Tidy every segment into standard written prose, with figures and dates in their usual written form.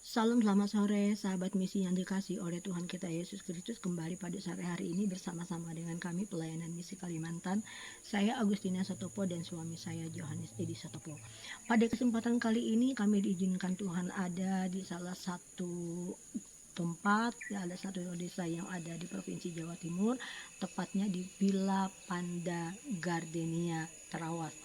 Salam selamat sore sahabat misi yang dikasih oleh Tuhan kita Yesus Kristus, kembali pada sore hari ini bersama-sama dengan kami pelayanan misi Kalimantan. Saya Agustina Satopo dan suami saya Johannes Edi Satopo. Pada kesempatan kali ini kami diizinkan Tuhan ada di salah satu tempat, ada satu desa yang ada di Provinsi Jawa Timur, tepatnya di Villa Panda Gardenia Terawas.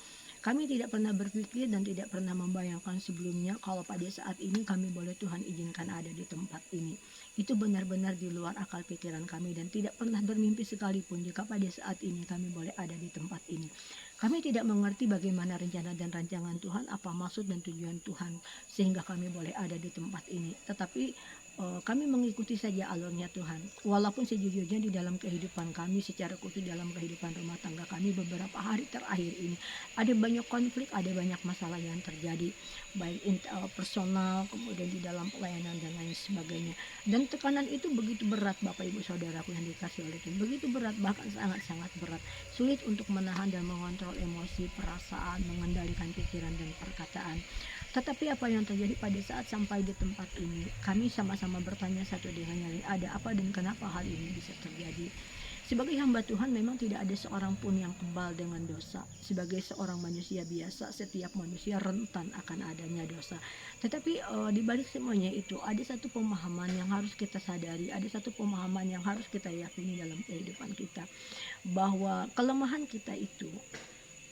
Kami tidak pernah berpikir dan tidak pernah membayangkan sebelumnya kalau pada saat ini kami boleh Tuhan izinkan ada di tempat ini. Itu benar-benar di luar akal pikiran kami dan tidak pernah bermimpi sekalipun jika pada saat ini kami boleh ada di tempat ini. Kami tidak mengerti bagaimana rencana dan rancangan Tuhan, apa maksud dan tujuan Tuhan sehingga kami boleh ada di tempat ini. Tetapi kami mengikuti saja alurnya Tuhan. Walaupun sejujurnya di dalam kehidupan kami, secara khusus dalam kehidupan rumah tangga kami beberapa hari terakhir ini, ada banyak konflik, ada banyak masalah yang terjadi, baik personal, kemudian di dalam pelayanan dan lain sebagainya. Dan tekanan itu begitu berat, Bapak Ibu Saudaraku yang dikasih oleh Tuhan, begitu berat, bahkan sangat-sangat berat. Sulit untuk menahan dan mengontrol emosi, perasaan, mengendalikan pikiran dan perkataan. Tetapi apa yang terjadi pada saat sampai di tempat ini, kami sama-sama bertanya satu dengan yang lain, ada apa dan kenapa hal ini bisa terjadi. Sebagai hamba Tuhan memang tidak ada seorang pun yang kebal dengan dosa. Sebagai seorang manusia biasa, setiap manusia rentan akan adanya dosa. Tetapi di balik semuanya itu ada satu pemahaman yang harus kita sadari, ada satu pemahaman yang harus kita yakini dalam kehidupan kita, bahwa kelemahan kita itu,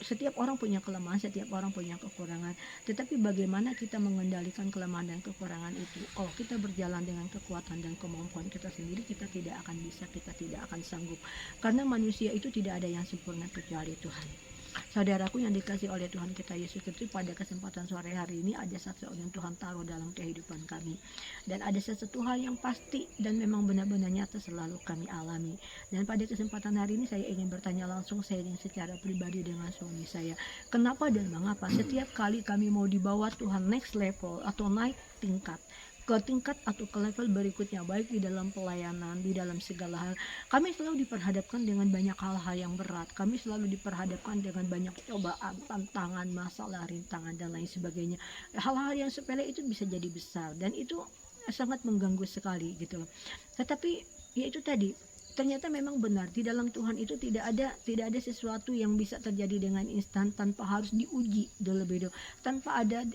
setiap orang punya kelemahan, setiap orang punya kekurangan. Tetapi bagaimana kita mengendalikan kelemahan dan kekurangan itu? Kalau kita berjalan dengan kekuatan dan kemampuan kita sendiri, kita tidak akan bisa, kita tidak akan sanggup. Karena manusia itu tidak ada yang sempurna kecuali Tuhan. Saudaraku yang dikasih oleh Tuhan kita Yesus Kristus, pada kesempatan sore hari ini ada sesuatu yang Tuhan taruh dalam kehidupan kami. Dan ada sesuatu hal yang pasti dan memang benar-benar nyata selalu kami alami. Dan pada kesempatan hari ini saya ingin bertanya langsung, sharing secara pribadi dengan suami saya. Kenapa dan mengapa setiap kali kami mau dibawa Tuhan next level atau naik tingkat, ke tingkat atau ke level berikutnya, baik di dalam pelayanan, di dalam segala hal, kami selalu diperhadapkan dengan banyak hal-hal yang berat. Kami selalu diperhadapkan dengan banyak cobaan, tantangan, masalah, rintangan dan lain sebagainya. Hal-hal yang sepele itu bisa jadi besar dan itu sangat mengganggu sekali gitu loh. Tetapi ya itu tadi, ternyata memang benar di dalam Tuhan itu tidak ada sesuatu yang bisa terjadi dengan instan tanpa harus diuji terlebih dahulu, tanpa ada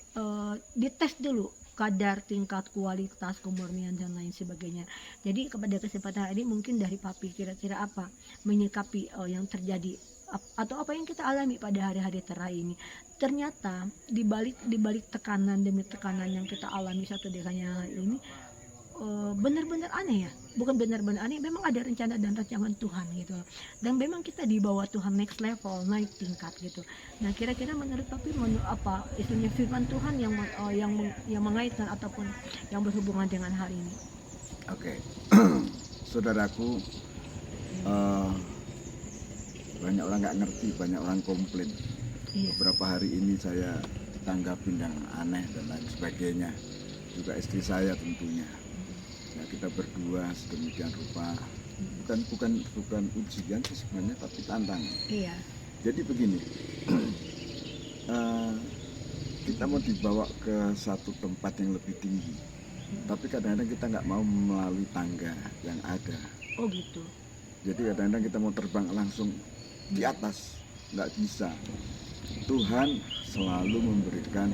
dites dulu kadar, tingkat, kualitas, kemurnian dan lain sebagainya. Jadi kepada kesempatan ini mungkin dari Papi kira-kira apa menyikapi yang terjadi atau apa yang kita alami pada hari-hari terakhir ini. Ternyata di balik tekanan demi tekanan yang kita alami satu dengan yang lain ini, benar-benar aneh ya, bukan benar-benar aneh, memang ada rencana dan rancangan Tuhan gitu, dan memang kita dibawa Tuhan next level, naik tingkat gitu. Nah kira-kira menurut Papi apa isunya firman Tuhan yang mengaitkan ataupun yang berhubungan dengan hal ini? Oke. Saudaraku, banyak orang nggak ngerti, banyak orang komplain. Iya. Beberapa hari ini saya ditanggapin yang aneh dan lain sebagainya, juga istri saya tentunya. Ya, kita berdua sedemikian rupa, bukan ujian sih sebenarnya, tapi tantangan. Iya. Jadi begini, kita mau dibawa ke satu tempat yang lebih tinggi, tapi kadang-kadang kita nggak mau melalui tangga yang ada. Oh gitu. Jadi kadang-kadang kita mau terbang langsung di atas, nggak bisa. Tuhan selalu memberikan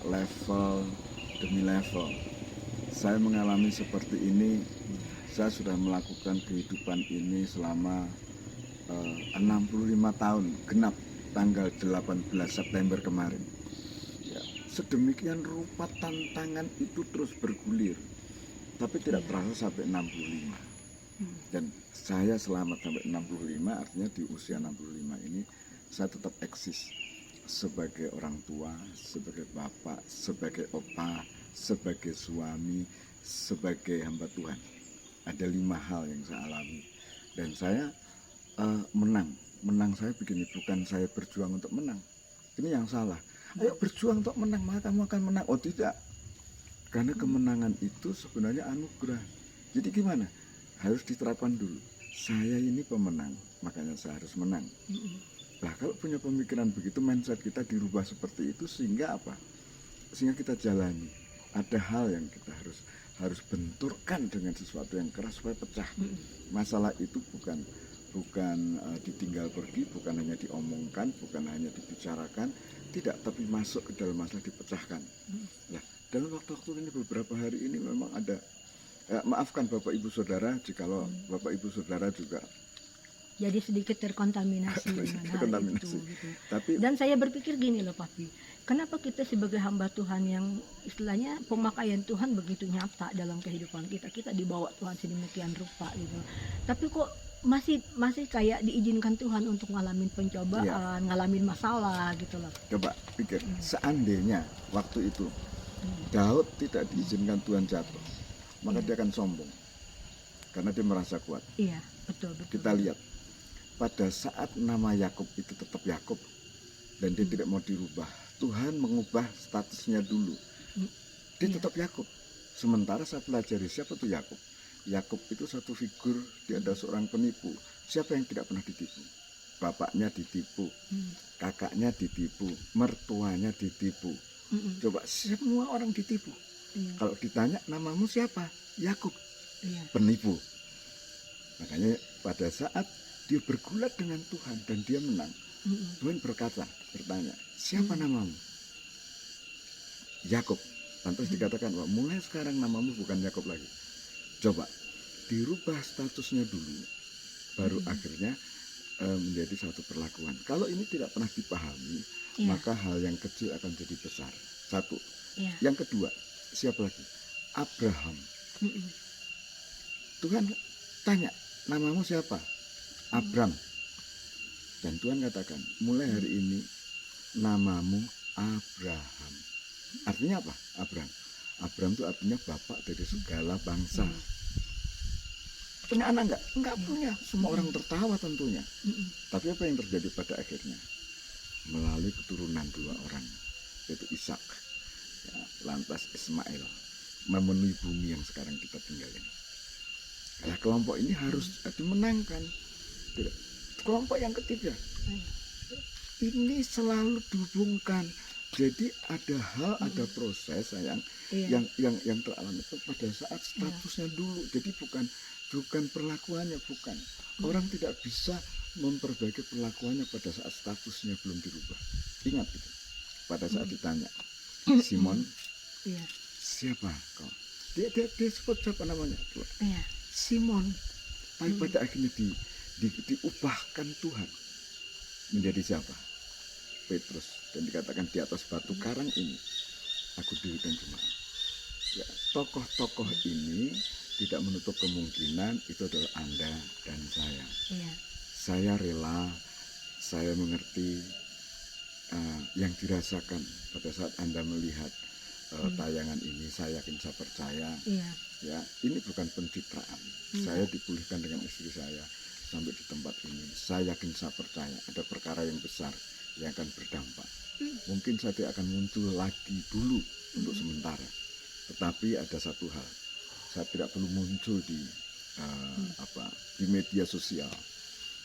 level demi level. Saya mengalami seperti ini. Saya sudah melakukan kehidupan ini selama 65 tahun, genap tanggal 18 September kemarin. Ya, sedemikian rupa tantangan itu terus bergulir, tapi tidak terasa sampai 65. Dan saya selamat sampai 65, artinya di usia 65 ini saya tetap eksis sebagai orang tua, sebagai bapak, sebagai opa, sebagai suami, sebagai hamba Tuhan. Ada 5 hal yang saya alami, dan saya menang saya begini, bukan saya berjuang untuk menang. Ini yang salah. Ayo berjuang untuk menang, maka kamu akan menang. Oh tidak, karena kemenangan itu sebenarnya anugerah. Jadi gimana? Harus diterapkan dulu. Saya ini pemenang, makanya saya harus menang. Nah kalau punya pemikiran begitu, mindset kita dirubah seperti itu, sehingga apa? Sehingga kita jalani. ada hal yang kita harus benturkan dengan sesuatu yang keras supaya pecah. Masalah itu bukan ditinggal pergi, bukan hanya diomongkan, bukan hanya dibicarakan, tidak, tapi masuk ke dalam masalah dipecahkan. Nah, dalam waktu-waktu ini beberapa hari ini memang ada, maafkan Bapak Ibu Saudara jikalau Bapak Ibu Saudara juga jadi sedikit terkontaminasi dengan hal itu gitu. Tapi Dan saya berpikir gini loh Papi, kenapa kita sebagai hamba Tuhan yang istilahnya pemakaian Tuhan begitu nyata dalam kehidupan kita, kita dibawa Tuhan sedemikian rupa gitu, tapi kok masih kayak diizinkan Tuhan untuk ngalamin pencobaan, ngalamin masalah gitu loh. Coba pikir, seandainya waktu itu Daud tidak diizinkan Tuhan jatuh, maka dia akan sombong karena dia merasa kuat. Iya, betul. Kita lihat pada saat nama Yakub itu tetap Yakub dan dia tidak mau dirubah, Tuhan mengubah statusnya dulu. Dia tetap Yakub. Sementara saya pelajari siapa itu Yakub. Yakub itu satu figur, dia adalah seorang penipu. Siapa yang tidak pernah ditipu? Bapaknya ditipu, kakaknya ditipu, mertuanya ditipu. Coba semua orang ditipu. Kalau ditanya namamu siapa? Yakub. Penipu. Makanya pada saat dia bergulat dengan Tuhan dan dia menang, Tuhan bertanya, siapa namamu? Yakub. Lantas dikatakan bahwa mulai sekarang namamu bukan Yakub lagi. Coba dirubah statusnya dulu, baru akhirnya menjadi satu perlakuan. Kalau ini tidak pernah dipahami, maka hal yang kecil akan jadi besar. Satu. Yang kedua, siapa lagi? Abraham. Tuhan tanya, namamu siapa? Abram. Dan Tuhan katakan, mulai hari ini namamu Abraham. Artinya apa? Abram itu artinya bapak dari segala bangsa. Punya anak enggak? Enggak punya. Semua orang tertawa tentunya. Tapi apa yang terjadi pada akhirnya? Melalui keturunan dua orang, yaitu Ishak, ya, lantas Ismail, memenuhi bumi yang sekarang kita tinggal ini. Nah, kelompok ini harus dimenangkan. Kelompok yang ketiga ini selalu dihubungkan. Jadi ada hal, ada proses yang teralami itu pada saat statusnya dulu. Jadi bukan perlakuannya, bukan. Orang tidak bisa memperbaiki perlakuannya pada saat statusnya belum dirubah. Ingat itu. Pada saat ditanya, Simon, siapa kau? Dia sebut siapa namanya? Simon. Tapi pada akhirnya diubahkan Tuhan menjadi siapa? Petrus. Dan dikatakan di atas batu karang ini aku dirikan jemaat. Ya, tokoh-tokoh ini tidak menutup kemungkinan itu adalah Anda dan saya. Saya rela, saya mengerti yang dirasakan pada saat Anda melihat tayangan ini. Saya yakin, saya percaya. Ya, ini bukan pencitraan. Saya dipulihkan dengan istri saya sampai di tempat ini. Saya yakin, saya percaya ada perkara yang besar yang akan berdampak. Mungkin saya tidak akan muncul lagi dulu untuk sementara. Tetapi ada satu hal, saya tidak perlu muncul di media sosial.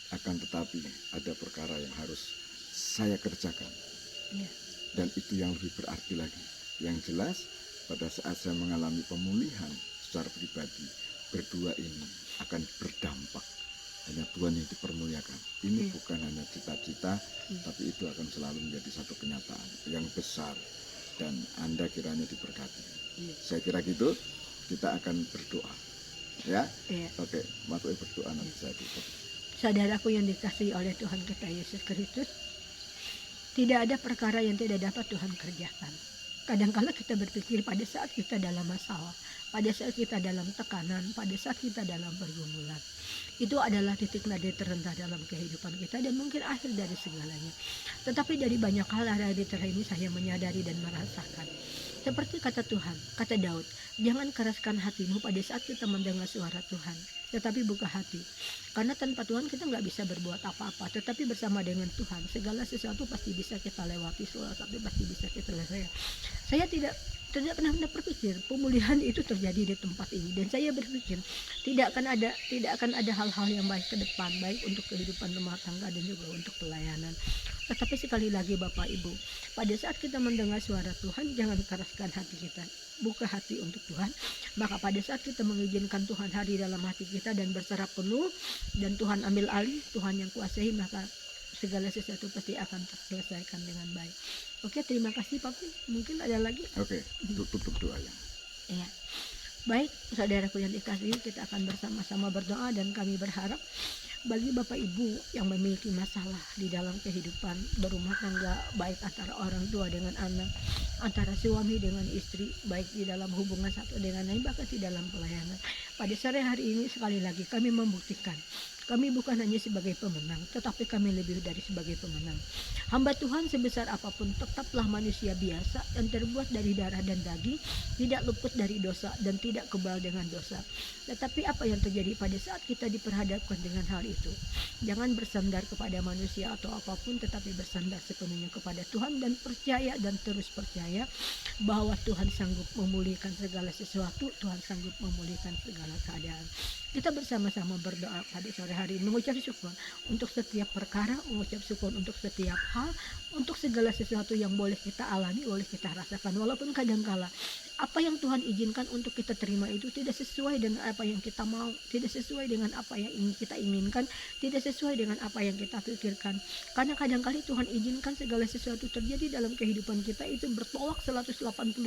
Akan tetapi ada perkara yang harus saya kerjakan. Dan itu yang lebih berarti lagi. Yang jelas pada saat saya mengalami pemulihan secara pribadi, berdua ini akan berdampak. Hanya Tuhan yang dipermuliakan. Ini bukan hanya cita-cita, tapi itu akan selalu menjadi satu kenyataan yang besar. Dan Anda kiranya diberkati. Saya kira gitu. Kita akan berdoa. Ya? Oke, mari berdoa nanti saya tutup. Saudaraku yang dikasihi oleh Tuhan kita Yesus Kristus, tidak ada perkara yang tidak dapat Tuhan kerjakan. Kadang-kala kita berpikir pada saat kita dalam masalah, pada saat kita dalam tekanan, pada saat kita dalam pergumulan, itu adalah titik nadi terendah dalam kehidupan kita dan mungkin akhir dari segalanya. Tetapi dari banyak hal hari ini saya menyadari dan merasakan. Seperti kata Tuhan, kata Daud, jangan keraskan hatimu pada saat kita mendengar suara Tuhan. tetapi buka hati. Karena tanpa Tuhan kita nggak bisa berbuat apa-apa, tetapi bersama dengan Tuhan segala sesuatu pasti bisa kita lewati, segala sesuatu pasti bisa kita selesaikan. Saya tidak pernah berpikir pemulihan itu terjadi di tempat ini, dan saya berpikir tidak akan ada hal-hal yang baik ke depan, baik untuk kehidupan rumah tangga dan juga untuk pelayanan. Tetapi sekali lagi Bapak Ibu, pada saat kita mendengar suara Tuhan, jangan keraskan hati kita, buka hati untuk Tuhan. Maka pada saat kita mengizinkan Tuhan hadir dalam hati kita dan berserah penuh, dan Tuhan ambil alih, Tuhan yang kuasai, maka segala sesuatu pasti akan terselesaikan dengan baik. Oke, terima kasih Papi. Mungkin ada lagi? Oke, tutup doanya. Iya. Baik, saudaraku yang dikasihi, kita akan bersama-sama berdoa, dan kami berharap bagi Bapak Ibu yang memiliki masalah di dalam kehidupan berumah tangga, baik antara orang tua dengan anak, antara suami dengan istri, baik di dalam hubungan satu dengan lain, bahkan di dalam pelayanan. Pada sore hari ini sekali lagi kami membuktikan kami bukan hanya sebagai pemenang, tetapi kami lebih dari sebagai pemenang. Hamba Tuhan sebesar apapun tetaplah manusia biasa yang terbuat dari darah dan daging, tidak luput dari dosa dan tidak kebal dengan dosa. Tetapi apa yang terjadi pada saat kita diperhadapkan dengan hal itu? Jangan bersandar kepada manusia atau apapun, tetapi bersandar sepenuhnya kepada Tuhan dan percaya, dan terus percaya bahwa Tuhan sanggup memulihkan segala sesuatu, Tuhan sanggup memulihkan segala keadaan. Kita bersama-sama berdoa pada sore hari ini, mengucap syukur untuk setiap perkara, mengucap syukur untuk setiap hal, untuk segala sesuatu yang boleh kita alami, boleh kita rasakan. Walaupun kadangkala apa yang Tuhan izinkan untuk kita terima itu tidak sesuai dengan apa yang kita mau, tidak sesuai dengan apa yang ingin kita inginkan, tidak sesuai dengan apa yang kita pikirkan. Karena kadang-kali Tuhan izinkan segala sesuatu terjadi dalam kehidupan kita itu bertolak 180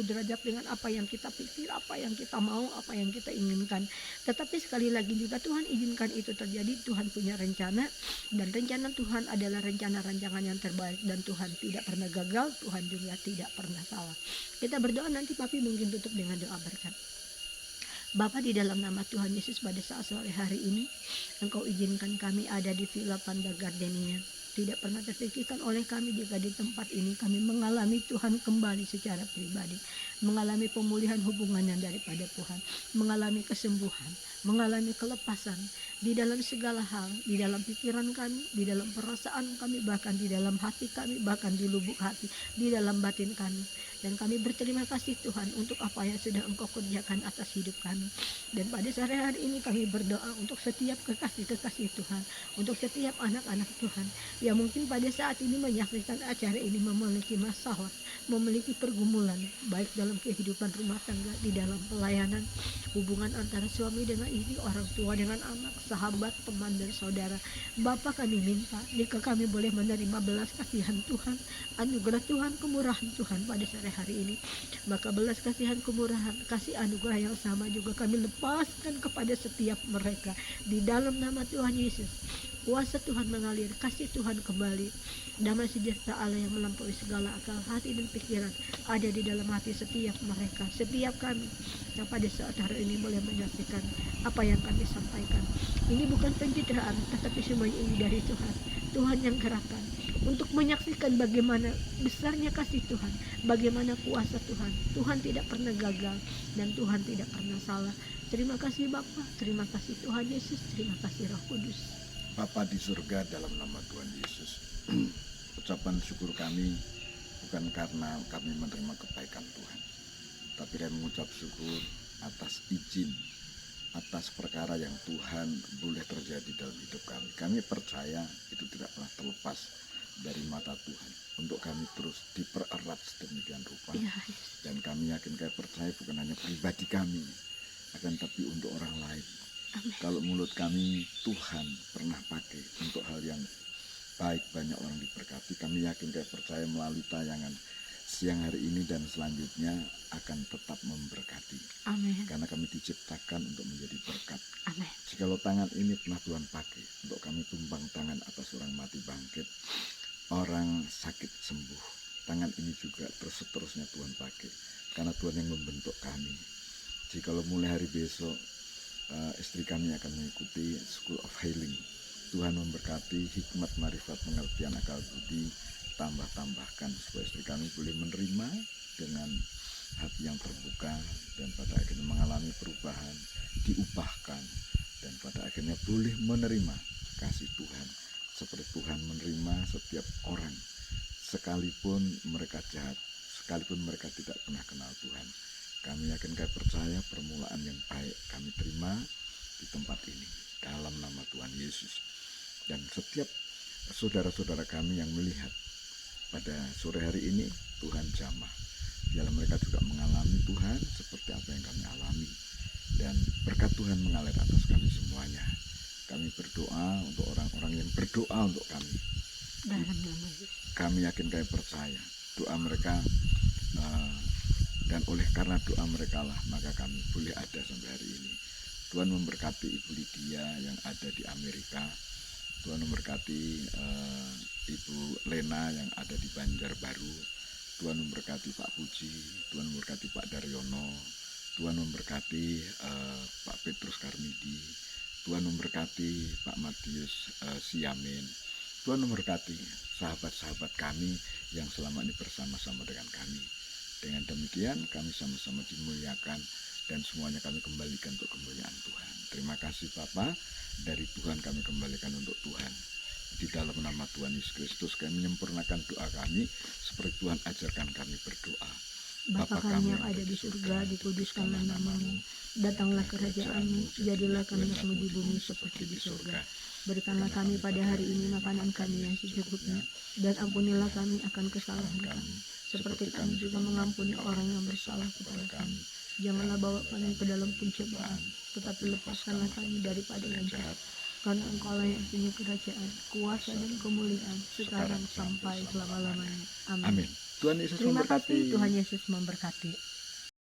derajat dengan apa yang kita pikir, apa yang kita mau, apa yang kita inginkan. Tetapi sekali lagi juga Tuhan izinkan itu terjadi, Tuhan punya rencana, dan rencana Tuhan adalah rencana rancangan yang terbaik, dan Tuhan tidak pernah gagal, Tuhan juga tidak pernah salah. Kita berdoa, nanti Papi mungkin tutup dengan doa berkat. Bapa, di dalam nama Tuhan Yesus, pada saat sore hari ini Engkau izinkan kami ada di Villa Panda Gardenia. Tidak pernah terpikirkan oleh kami jika di tempat ini kami mengalami Tuhan kembali secara pribadi, mengalami pemulihan hubungan yang daripada Tuhan, mengalami kesembuhan, mengalami kelepasan di dalam segala hal, di dalam pikiran kami, di dalam perasaan kami, bahkan di dalam hati kami, bahkan di lubuk hati, di dalam batin kami. Dan kami berterima kasih Tuhan untuk apa yang sudah Engkau kerjakan atas hidup kami. Dan pada sore hari ini kami berdoa untuk setiap kekasih-kekasih Tuhan, untuk setiap anak-anak Tuhan yang mungkin pada saat ini menyaksikan acara ini memiliki masalah, memiliki pergumulan, baik dalam kehidupan rumah tangga, di dalam pelayanan, hubungan antara suami dengan istri, orang tua dengan anak, sahabat, teman, dan saudara. Bapa, kami minta jika kami boleh menerima belas kasihan Tuhan, anugerah Tuhan, kemurahan Tuhan pada sore hari ini, maka belas kasihan, kemurahan, kasih anugerah yang sama juga kami lepaskan kepada setiap mereka di dalam nama Tuhan Yesus. Kuasa Tuhan mengalir, kasih Tuhan kembali, damai sejahtera Allah yang melampaui segala akal, hati dan pikiran ada di dalam hati setiap mereka, setiap kami yang pada saat hari ini boleh menyaksikan apa yang kami sampaikan. Ini bukan pencitraan, tetapi semuanya ini dari Tuhan. Tuhan yang gerakan untuk menyaksikan bagaimana besarnya kasih Tuhan, bagaimana kuasa Tuhan. Tuhan tidak pernah gagal dan Tuhan tidak pernah salah. Terima kasih Bapa, terima kasih Tuhan Yesus, terima kasih Roh Kudus. Bapa di surga, dalam nama Tuhan Yesus, ucapan syukur kami bukan karena kami menerima kebaikan Tuhan, tapi kami mengucap syukur atas izin, atas perkara yang Tuhan boleh terjadi dalam hidup kami. Kami percaya itu tidak pernah terlepas dari mata Tuhan untuk kami terus dipererat sedemikian rupa. Dan kami yakin, kami percaya bukan hanya pribadi kami, akan tapi untuk orang lain. Amen. Kalau mulut kami Tuhan pernah pakai untuk hal yang baik, banyak orang diberkati. Kami yakin, kami percaya melalui tayangan siang hari ini dan selanjutnya akan tetap memberkati. Amin. Karena kami diciptakan untuk menjadi berkat. Amin. Jikalau tangan ini pernah Tuhan pakai untuk kami tumbang tangan atas orang mati bangkit, orang sakit sembuh, tangan ini juga terus seterusnya Tuhan pakai. Karena Tuhan yang membentuk kami. Jikalau mulai hari besok istri kami akan mengikuti School of Healing, Tuhan memberkati hikmat, marifat, pengertian, akal budi, tambah-tambahkan supaya istri kami boleh menerima dengan hati yang terbuka dan pada akhirnya mengalami perubahan, diubahkan dan pada akhirnya boleh menerima kasih Tuhan, seperti Tuhan menerima setiap orang sekalipun mereka jahat, sekalipun mereka tidak pernah kenal Tuhan. Kami yakin, kami percaya permulaan yang baik kami terima di tempat ini dalam nama Tuhan Yesus. Dan setiap saudara-saudara kami yang melihat pada sore hari ini, Tuhan jamah, biarlah mereka juga mengalami Tuhan seperti apa yang kami alami, dan berkat Tuhan mengalir atas kami semuanya. Kami berdoa untuk orang-orang yang berdoa untuk kami. Dalam nama Yesus. Kami yakin, kami percaya doa mereka, dan oleh karena doa mereka lah maka kami boleh ada sampai hari ini. Tuhan memberkati Ibu Lydia yang ada di Amerika. Tuhan memberkati Ibu Lena yang ada di Banjarbaru. Tuhan memberkati Pak Puji. Tuhan memberkati Pak Daryono. Tuhan memberkati Pak Petrus Karmidi. Tuhan memberkati Pak Matius Siamin. Tuhan memberkati sahabat-sahabat kami yang selama ini bersama-sama dengan kami. Dengan demikian kami sama-sama dimuliakan dan semuanya kami kembalikan untuk kemuliaan Tuhan. Terima kasih Bapa, dari Tuhan kami kembalikan untuk Tuhan. Di dalam nama Tuhan Yesus Kristus kami menyempurnakan doa kami seperti Tuhan ajarkan kami berdoa. Bapa kami yang ada di surga, dikuduskanlah namamu, datanglah kerajaanmu, jadilah kehendakmu di bumi seperti di surga. Berikanlah kami pada hari ini makanan kami yang secukupnya, dan ampunilah kami akan kesalahan kami, seperti kami juga mengampuni orang yang bersalah kepada kami. Janganlah bawa kami ke dalam pencobaan, tetapi lepaskanlah kami daripada yang jahat. Karena Engkaulah yang punya kerajaan, kuasa dan kemuliaan, sekarang sampai selama-lamanya. Amin. Amin. Tuhan Yesus Terima memberkati. kasih, Tuhan Yesus memberkati.